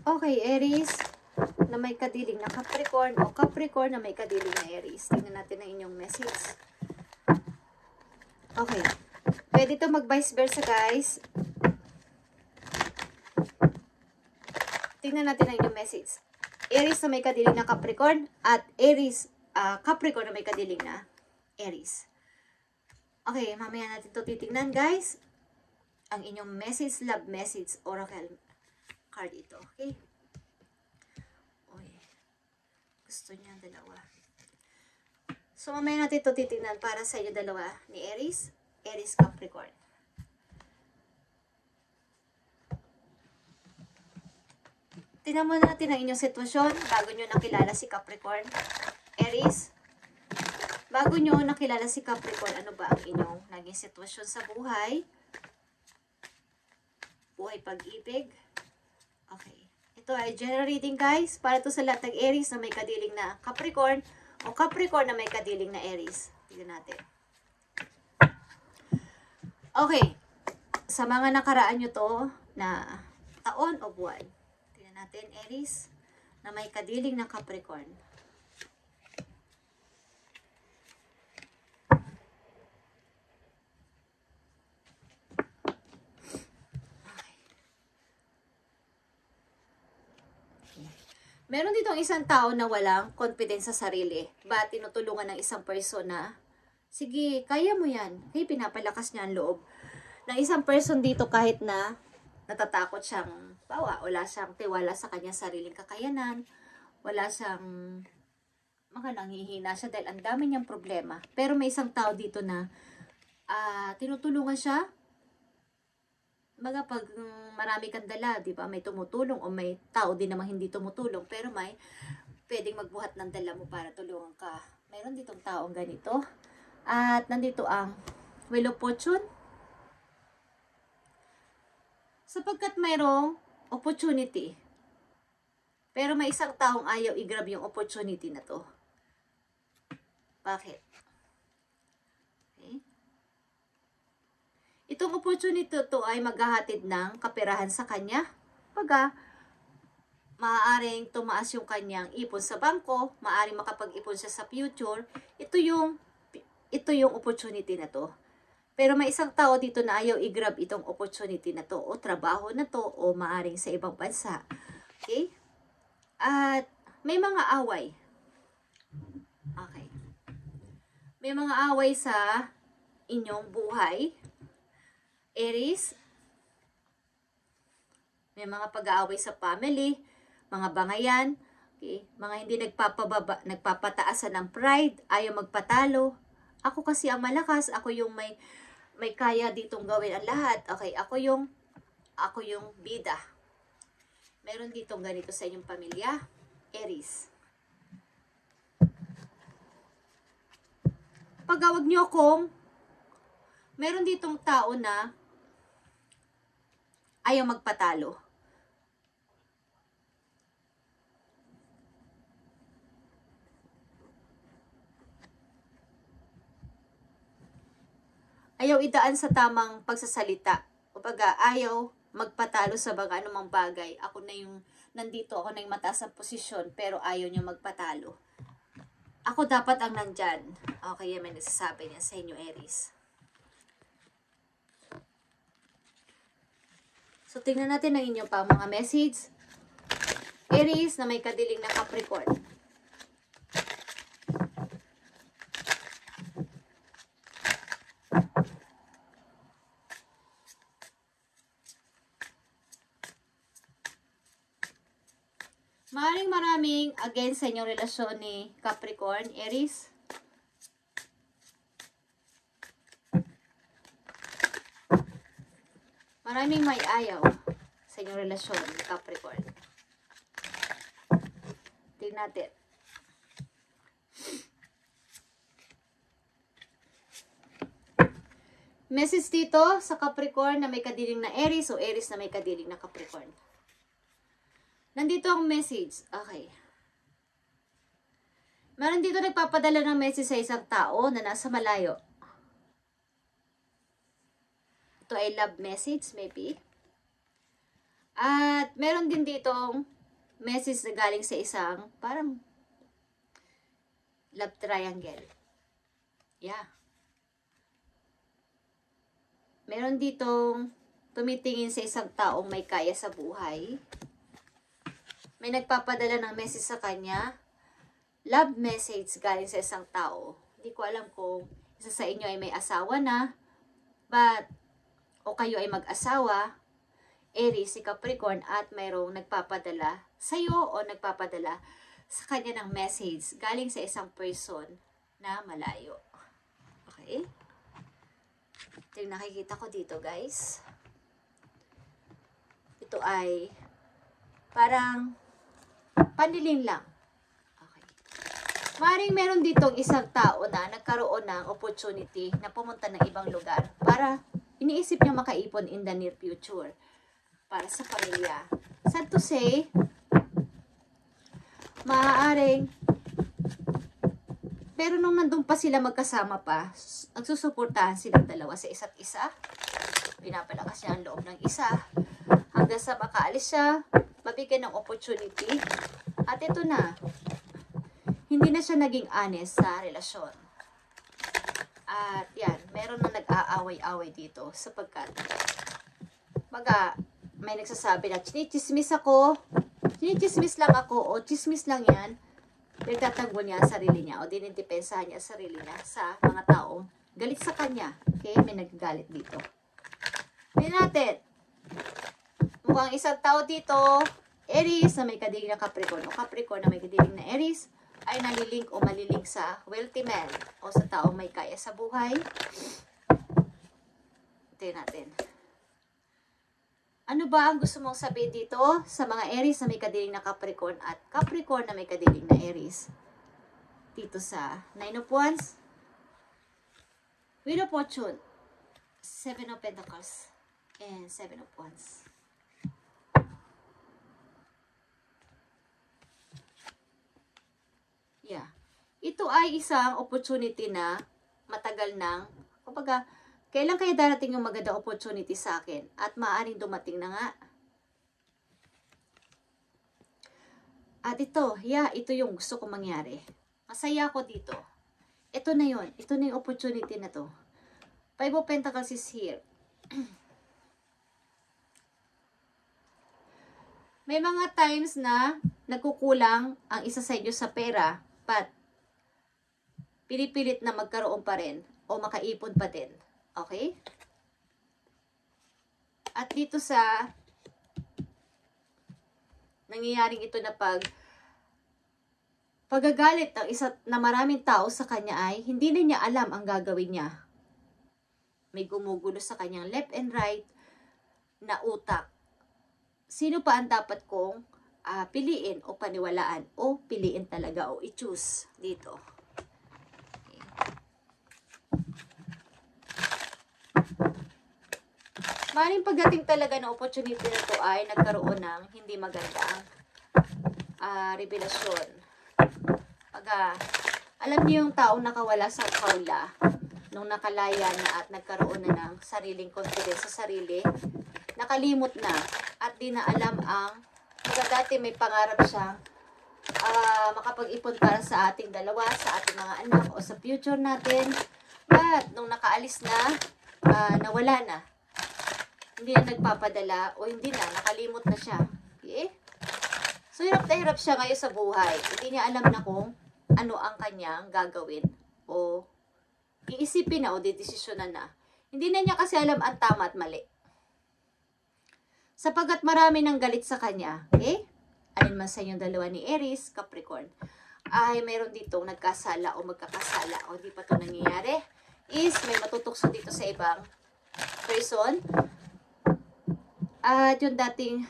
Okay, Aries na may kadiling na Capricorn o Capricorn na may kadiling na Aries. Tingnan natin ang inyong message. Okay. Pwede ito mag-vice versa, guys. Tingnan natin ang inyong message. Aries na may kadiling na Capricorn at Aries, Capricorn na may kadiling na Aries. Okay, mamaya natin ito titignan, guys. Ang inyong message, love message, oracle card ito. Okay? Uy, gusto niya dalawa. So, mamaya natin ito titignan para sa inyo dalawa ni Aries, Aries Capricorn. Tingnan muna natin ang inyong sitwasyon bago nyo nakilala si Capricorn. Aries, bago nyo nakilala si Capricorn, ano ba ang inyong naging sitwasyon sa buhay? Buhay pag-ibig. Okay. Ito ay general reading, guys. Para to sa lahat ng Aries na may kadiling na Capricorn o Capricorn na may kadiling na Aries. Tignan natin. Okay. Sa mga nakaraan nyo to na taon o buwan. Tignan natin, Aries na may kadiling na Capricorn. Meron dito ang isang tao na walang confidence sa sarili. Ba, tinutulungan ng isang person na, sige, kaya mo yan. Kaya pinapalakas niya ang loob. Ng isang person dito kahit na natatakot siyang, wala siyang tiwala sa kanyang sariling kakayanan. Wala siyang, nanghihina siya dahil ang dami niyang problema. Pero may isang tao dito na, tinutulungan siya. Pag marami kang dala, di ba? May tumutulong o may tao din namang hindi tumutulong, pero may pwedeng magbuhat ng dala mo para tulungan ka. Mayroon ditong taong ganito. At nandito ang Wheel of Fortune. Sapagkat mayroong opportunity. Pero may isang taong ayaw i-grab yung opportunity na to. Bakit? Itong opportunity to ay maghahatid ng kaperahan sa kanya. Maaaring tumaas yung kanyang ipon sa bangko, maaaring makapag-ipon siya sa future. Ito yung opportunity na to. Pero may isang tao dito na ayaw i-grab itong opportunity na to, o trabaho na to, o maaaring sa ibang bansa. Okay? At may mga away. Okay. May mga away sa inyong buhay. Aries, may mga pag-aaway sa family, mga bangayan, okay? Mga hindi nagpapataasan ng pride, ayaw magpatalo. Ako kasi ang malakas, ako yung may kaya ditong gawin ang lahat. Okay, ako yung bida. Meron ditong ganito sa inyong pamilya, Aries. Pagawag nyo kung meron ditong tao na ayaw magpatalo. Ayaw idaan sa tamang pagsasalita. Ayaw magpatalo sa mga anumang bagay. Ako na yung mataas ang posisyon, pero ayaw niyo magpatalo. Ako dapat ang nandyan. Okay, may nagsasabi niya sa inyo, Aries. So, tingnan natin ang inyong pang mga message. Aries na may kadiling na Capricorn. Maraming against sa inyong relasyon ni Capricorn, Aries. Maraming may ayaw sa inyong relasyon ni Capricorn. Tingnan natin. Message dito sa Capricorn na may kadiling na Aries o Aries na may kadiling na Capricorn. Nandito ang message. Okay. Meron dito nagpapadala ng message sa isang tao na nasa malayo. Ito ay love message, maybe. At meron din ditong message na galing sa isang parang love triangle. Yeah. Meron ditong tumitingin sa isang taong may kaya sa buhay. May nagpapadala ng message sa kanya. Love message galing sa isang tao. Hindi ko alam kung isa sa inyo ay may asawa na, o kayo ay mag-asawa, Aries, si Capricorn, at mayroong nagpapadala sa'yo o nagpapadala sa kanya ng message galing sa isang person na malayo. Okay? Ito yung nakikita ko dito, guys. Ito ay parang panlilin lang. Okay. Maring meron ditong isang tao na nagkaroon ng opportunity na pumunta ng ibang lugar para iniisip niya makaipon in the near future para sa pamilya. Sad to say, maaaring pero nung nandun pa sila magkasama pa, nagsusuportahan silang dalawa sa isa't isa. Pinapalakas niya ang loob ng isa hanggang sa makaalis siya, mabigyan ng opportunity. At ito na, hindi na siya naging honest sa relasyon. At yan, meron na nag-aaway-away dito sapagkat may nagsasabi na chinichismis ako, chinichismis lang ako, o chismis lang yan, nagtatanggol niya ang sarili niya o dinidepensahan niya ang sarili niya sa mga taong galit sa kanya. Okay? May nagagalit dito. Tingnan natin. Mukhang isang tao dito, Aries na may kadiling na Capricorn o Capricorn na may kadiling na Aries ay nalilink o malilink sa wealthy man o sa taong may kaya sa buhay. Tingnan natin. Ano ba ang gusto mong sabihin dito sa mga Aries na may kadiling na Capricorn at Capricorn na may kadiling na Aries? Dito sa Nine of Wands, Wheel of Fortune, Seven of Pentacles, and Seven of Wands. Yeah. Ito ay isang opportunity na matagal nang, kumbaga, kailan kaya darating yung magandang opportunity sa akin? At maaaring dumating na nga. At ito, ito yung gusto kong mangyari. Masaya ako dito. Ito na yun. Ito na yung opportunity na to. Five of Pentacles is here. May mga times na nagkukulang ang isa sa inyo sa pera, but pinipilit na magkaroon pa rin o makaipon pa din. Okay? At dito sa nangyayaring ito na pagagalit ng isa na maraming tao sa kanya ay hindi na niya alam ang gagawin niya. May gumugulo sa kanyang left and right na utak. Sino pa ang dapat kong piliin o paniwalaan o piliin talaga o i-choose dito? Maring pagdating talaga ng opportunity na ito ay nagkaroon ng hindi magandang revelasyon. Alam niyo yung taong nakawala sa kaula, nung nakalaya na at nagkaroon na ng sariling confidence sa sarili, nakalimot na at di na alam ang dati may pangarap siyang makapag-ipon para sa ating dalawa, sa ating mga anak o sa future natin. But nung nakaalis na, nawala na. Hindi na nagpapadala o hindi na, nakalimot na siya. Okay? So, hirap na hirap siya ngayon sa buhay. Hindi niya alam na kung ano ang kanyang gagawin o iisipin na o didesisyonan na. Hindi na niya kasi alam ang tama at mali. Sapagat marami ng galit sa kanya, okay? Alin man sa inyong dalawa ni Aries, Capricorn, ay mayroon ditong nagkasala o magkakasala o di pa ito nangyayari, is may matutukso dito sa ibang person. At yung dating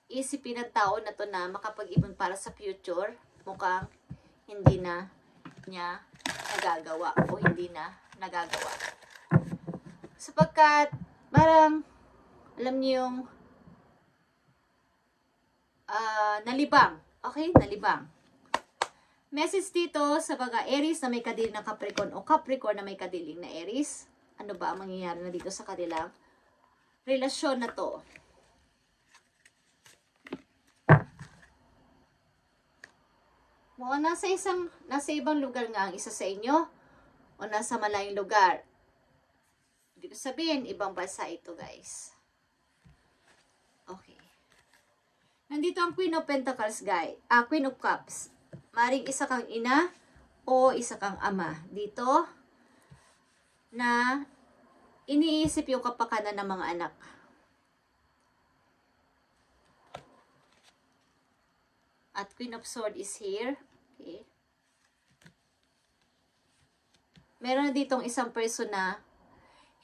isipin ng tao na to na makapag-ipon para sa future, mukhang hindi na niya nagagawa o hindi na nagagawa. Sapagkat, parang, alam niyo yung nalibang. Okay? Nalibang. Message dito sa mga Aries na may kadiling na Capricorn o Capricorn na may kadiling na Aries. Ano ba ang mangyayari na dito sa kanilang relasyon na to? Mukhang nasa ibang lugar nga ang isa sa inyo o nasa malayong lugar. Hindi ko sabihin, ibang bansa ito, guys. Okay. Nandito ang Queen of Pentacles, guys. Queen of Cups. Maring isa kang ina o isa kang ama. Dito, na iniisip yung kapakanan ng mga anak. At Queen of Swords is here. Okay. Meron na ditong isang person na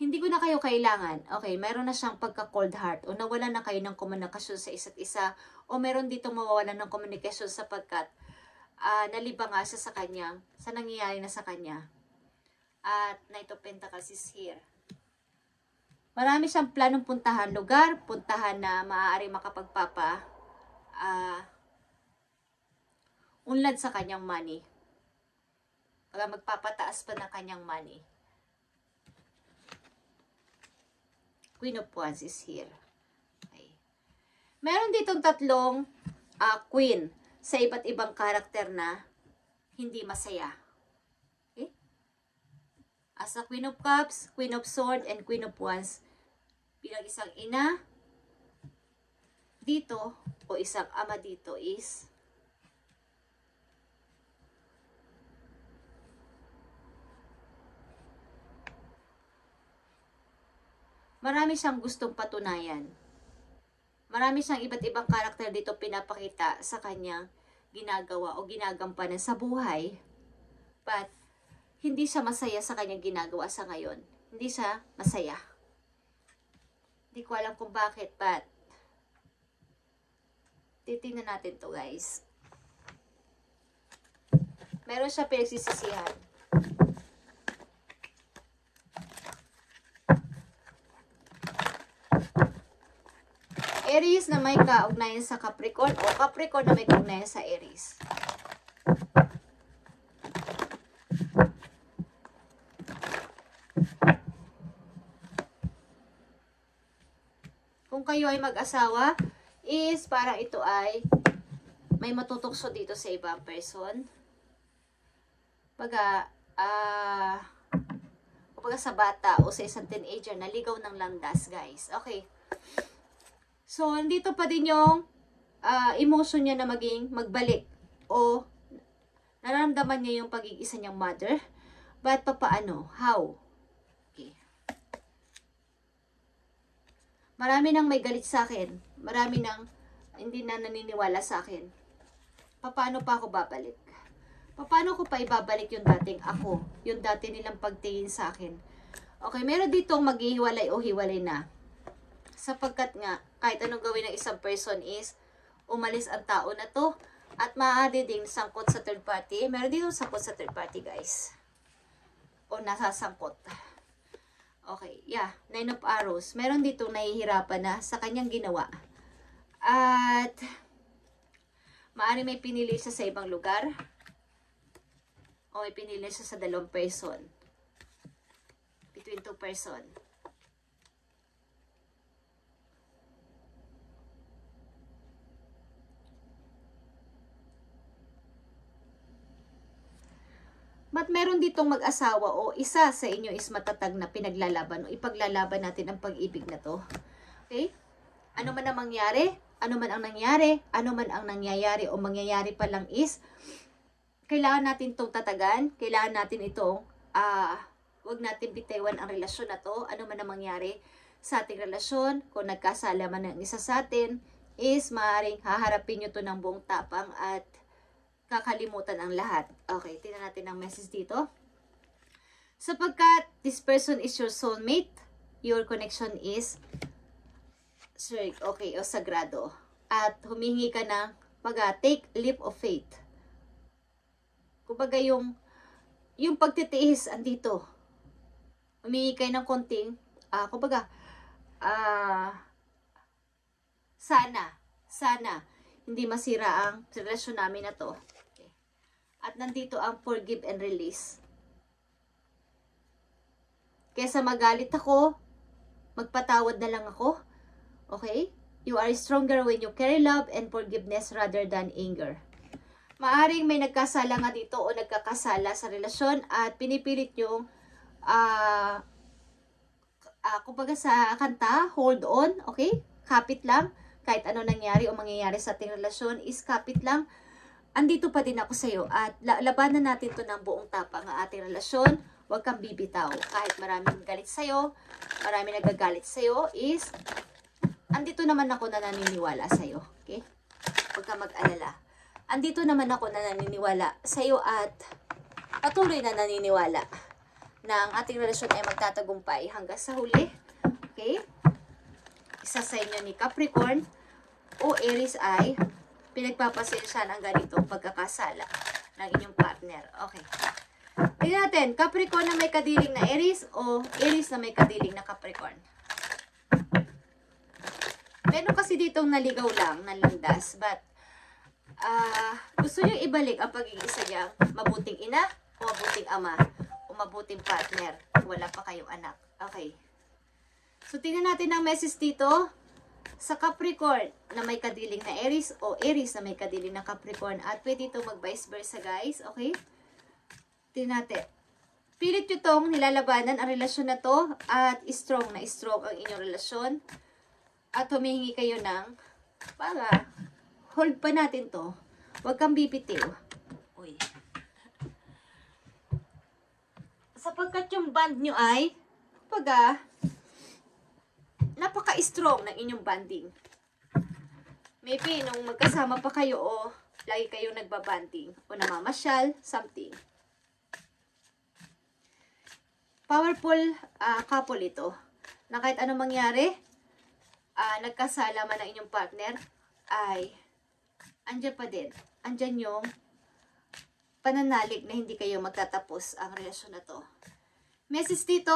hindi ko na kayo kailangan. Okay, meron na siyang pagka-cold heart o nawala na kayo ng komunikasyon sa isa't isa o meron ditong mawawalan ng komunikasyon sapagkat nalibang nga siya sa nangyayari na sa kanya. At Knight of Pentacles is here. Marami siyang planong puntahan lugar, puntahan na maaari makapagpapa unlad sa kanyang money. Para magpapataas pa ng kanyang money. Queen of Wands is here. Okay. Meron ditong tatlong queen sa iba't ibang karakter na hindi masaya. Okay? As a Queen of Cups, Queen of Swords, and Queen of Wands, bilang isang ina dito o isang ama dito is marami siyang gustong patunayan. Marami siyang iba't ibang karakter dito pinapakita sa kanyang ginagawa o ginagampanan sa buhay. But, hindi siya masaya sa kanyang ginagawa sa ngayon. Hindi siya masaya. Hindi ko alam kung bakit, but titingnan natin to, guys. Meron siya pinagsisisihan. Aries na may kaugnayan sa Capricorn o Capricorn na may kaugnayan sa Aries. Kung kayo ay mag-asawa, is parang ito ay may matutokso dito sa ibang person. Kumbaga sa bata o sa isang teenager na ligaw ng landas, guys. Okay. So, nandito pa din yung emotion niya na magbalik o nararamdaman niya yung pag-iisa niyang mother. But, papaano? How? Okay. Marami nang may galit sa akin. Marami nang hindi na naniniwala sa akin. Paano pa ako babalik? Paano ko pa ibabalik yung dating ako? Yung dati nilang pagtingin sa akin. Okay, meron ditong maghihiwalay o hiwalay na. Sapagkat nga, kahit anong gawin ng isang person is, umalis ang tao na to, at maaari ding sangkot sa third party. Meron din sangkot sa third party, guys. O nasasangkot. Okay, yeah. 9 of Arrows. Meron ditong nahihirapan na sa kanyang ginawa. At, maaari may pinili siya sa ibang lugar. O may pinili siya sa dalawang person. Between two person. But meron ditong mag-asawa o isa sa inyo is matatag na pinaglalaban o ipaglalaban natin ang pag-ibig na to. Okay? Ano man ang mangyari, ano man ang nangyari, ano man ang nangyayari o mangyayari pa lang is, kailangan natin itong tatagan, kailangan natin itong, wag natin bitiwan ang relasyon na to, ano man ang mangyari sa ating relasyon, kung nagkasala man ng isa sa atin, is maaaring haharapin nyo to ng buong tapang at kakalimutan ang lahat. Okay, tingnan natin ang message dito. Sapagkat this person is your soulmate, your connection is okay, o sagrado. At humingi ka ng take leap of faith. Kumbaga yung pagtitiis andito. Humingi kayo ng konting, sana hindi masira ang relasyon namin na to. At nandito ang forgive and release. Kesa magalit ako, magpatawad na lang ako. Okay? You are stronger when you carry love and forgiveness rather than anger. Maaring may nagkasala nga dito o nagkakasala sa relasyon at pinipilit yung kumbaga sa kanta, hold on, okay? Kapit lang. Kahit ano nangyari o mangyayari sa ating relasyon is kapit lang. Andito pa din ako sa iyo at labanan natin to ng buong tapang ang ating relasyon. Huwag kang bibitaw. Kahit maraming galit sa iyo, maraming nagagalit sa iyo is andito naman ako na naniniwala sa iyo, okay? Huwag kang mag-alala. Andito naman ako na naniniwala sa iyo at patuloy na naniniwala na ang ating relasyon ay magtatagumpay hanggang sa huli. Okay? Isa sa inyo ni Capricorn o Aries ay pinagpapasensyahan ang ganitong pagkakasala ng inyong partner. Okay. Tingnan natin, Capricorn na may kadiling na Aries o Aries na may kadiling na Capricorn. Meron kasi ditong naligaw lang, nalandas, but gusto nyo ibalik ang pagiging isa niyang mabuting ina o mabuting ama o mabuting partner. Wala pa kayong anak. Okay. So, tingnan natin ang message dito sa Capricorn na may kadiling na Aries o Aries na may kadiling na Capricorn. At pwede ito mag-vice versa, guys. Okay? Tingnan natin. Pilit nyo itong nilalabanan ang relasyon na to at strong na strong ang inyong relasyon. At humihingi kayo ng para hold pa natin to. Huwag kang bibitiw. Uy. Sapagkat yung band nyo ay napaka-strong ng inyong banding. Maybe nung magkasama pa kayo o lagi kayong nagbabanding o namamasyal, something. Powerful couple ito. Na kahit anong mangyari, nagkasala man ang inyong partner, ay andyan pa din. Andyan yung pananalig na hindi kayo magtatapos ang relasyon na to. Message dito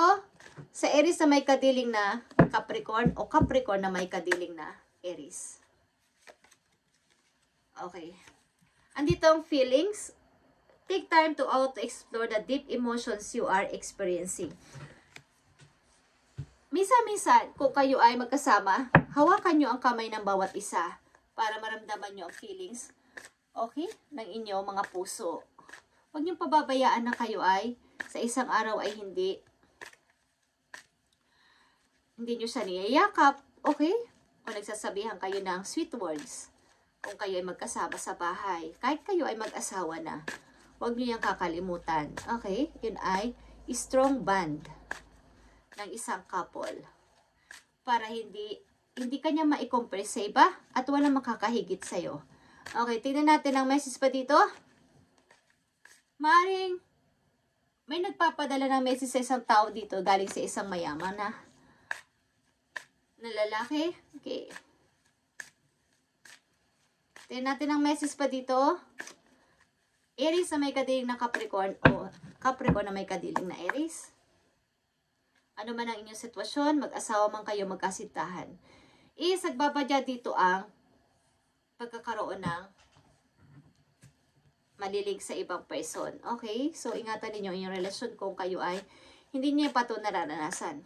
sa Aries na may kadiling na Capricorn o Capricorn na may kadiling na Aries. Okay. Andito ang feelings. Take time to explore the deep emotions you are experiencing. Minsan-minsan, kung kayo ay magkasama, hawakan nyo ang kamay ng bawat isa para maramdaman nyo ang feelings, okay, ng inyong mga puso. Huwag nyo pababayaan na kayo ay sa isang araw ay hindi nyo siya niyayakap, okay? O nagsasabihan kayo ng sweet words kung kayo ay magkasama sa bahay. Kahit kayo ay mag-asawa na, huwag nyo yung kakalimutan, okay? Yun ay strong bond ng isang couple para hindi kanya ma-compare sa iba at walang makakahigit sa'yo. Okay, tingnan natin ang message pa dito. Maring may nagpapadala ng message sa isang tao dito galing sa isang mayaman na lalaki. Okay. Tingnan natin ang message pa dito. Aries na may kadiling na Capricorn o Capricorn na may kadiling na Aries. Ano man ang inyong sitwasyon, mag-asawa man kayo, magkasintahan. Nagbabadya dito ang pagkakaroon ng malilig sa ibang person. Okay? So, ingatan ninyo inyong relasyon kung kayo ay hindi niya pa ito nararanasan.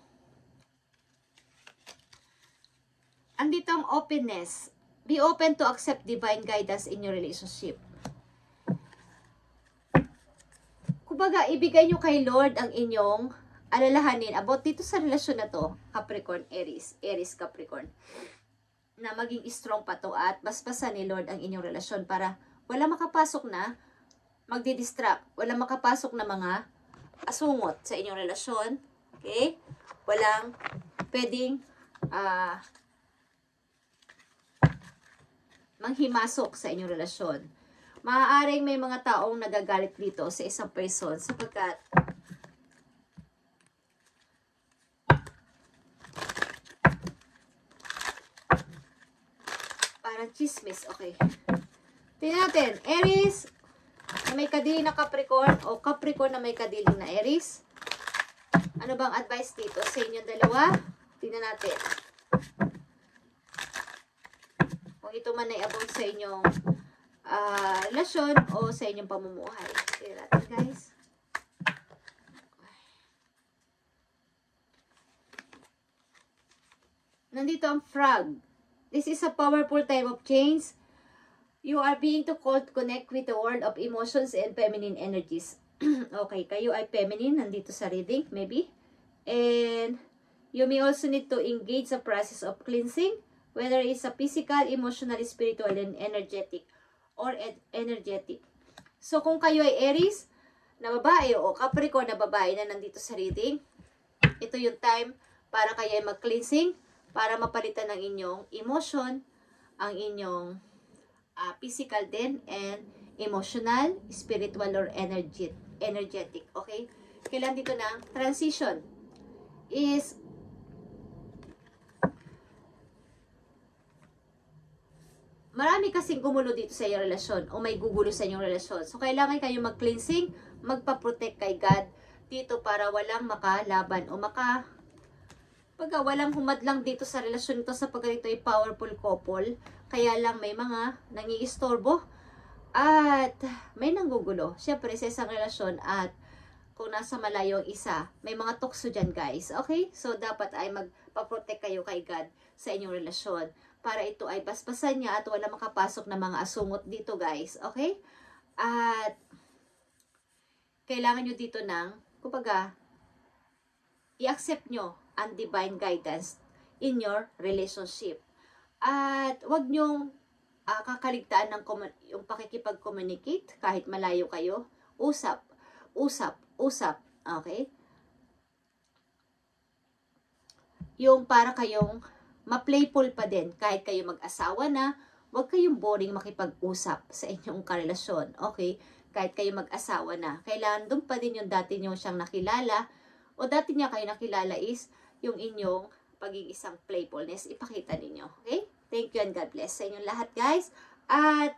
Andito ang openness. Be open to accept divine guidance in your relationship. Kumbaga, ibigay nyo kay Lord ang inyong alalahanin about dito sa relasyon na to, Capricorn, Aries, Aries, Capricorn, na maging strong pa to at basbasan ni Lord ang inyong relasyon para wala makapasok na magdi-distract, wala makapasok na mga asungot sa inyong relasyon, okay? Walang pwedeng manghimasok sa inyong relasyon. Maaaring may mga taong nagagalit dito sa isang person sapagkat parang chismis. Okay. Tingnan natin. Aries na may kadiling na Capricorn o Capricorn na may kadiling na Aries. Ano bang advice dito sa inyong dalawa? Tingnan natin. Kung ito man ay about sa inyong relasyon o sa inyong pamumuhay. Tingnan natin, guys. Nandito ang frog. This is a powerful time of change. You are being to called to connect with the world of emotions and feminine energies. Okay, kayo ay feminine, nandito sa reading, maybe. And you may also need to engage the process of cleansing, whether it's a physical, emotional, spiritual, and energetic, or energetic. So, kung kayo ay Aries, na babae, o Capricorn na babae na nandito sa reading, ito yung time para kayo ay mag-cleansing, para mapalitan ng inyong emotion, ang inyong physical din, and emotional, spiritual, or energetic. Okay? Kailan dito ng transition is marami kasing gumulo dito sa iyong relasyon o may gugulo sa inyong relasyon. So, kailangan kayo mag-cleansing, magpa-protect kay God dito para walang makalaban o walang humadlang dito sa relasyon ito sapagkat ito ay powerful couple. Kaya lang may mga nangiistorbo at may nanggugulo. Siyempre, sa isang relasyon at kung nasa malayo ang isa, may mga tukso dyan, guys. Okay? So, dapat ay magpa-protect kayo kay God sa inyong relasyon para ito ay basbasan niya at wala makapasok na mga asungot dito, guys. Okay? At kailangan nyo dito ng, kumbaga, i-accept nyo ang divine guidance in your relationship. At wag nyong kakaligtaan ng yung pakikipag-communicate kahit malayo kayo. Usap. Okay? Yung para kayong ma-playful pa din kahit kayo mag-asawa na, wag kayong boring makipag-usap sa inyong karelasyon. Okay? Kahit kayo mag-asawa na. Kailangan doon pa din yung dati nyo siyang nakilala o dati niya kayo nakilala is yung inyong pagiging isang playfulness, ipakita ninyo. Okay? Thank you and God bless sa inyong lahat, guys. At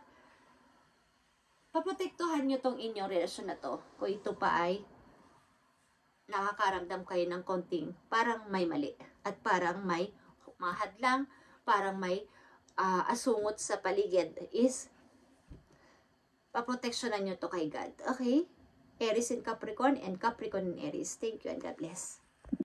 paprotektuhan nyo tong inyong relasyon na to. Kung ito pa ay nakakaramdam kayo ng konting parang may mali at parang may mahadlang, parang may asungot sa paligid is paproteksyonan nyo to kay God. Okay? Aries and Capricorn and Aries. Thank you and God bless.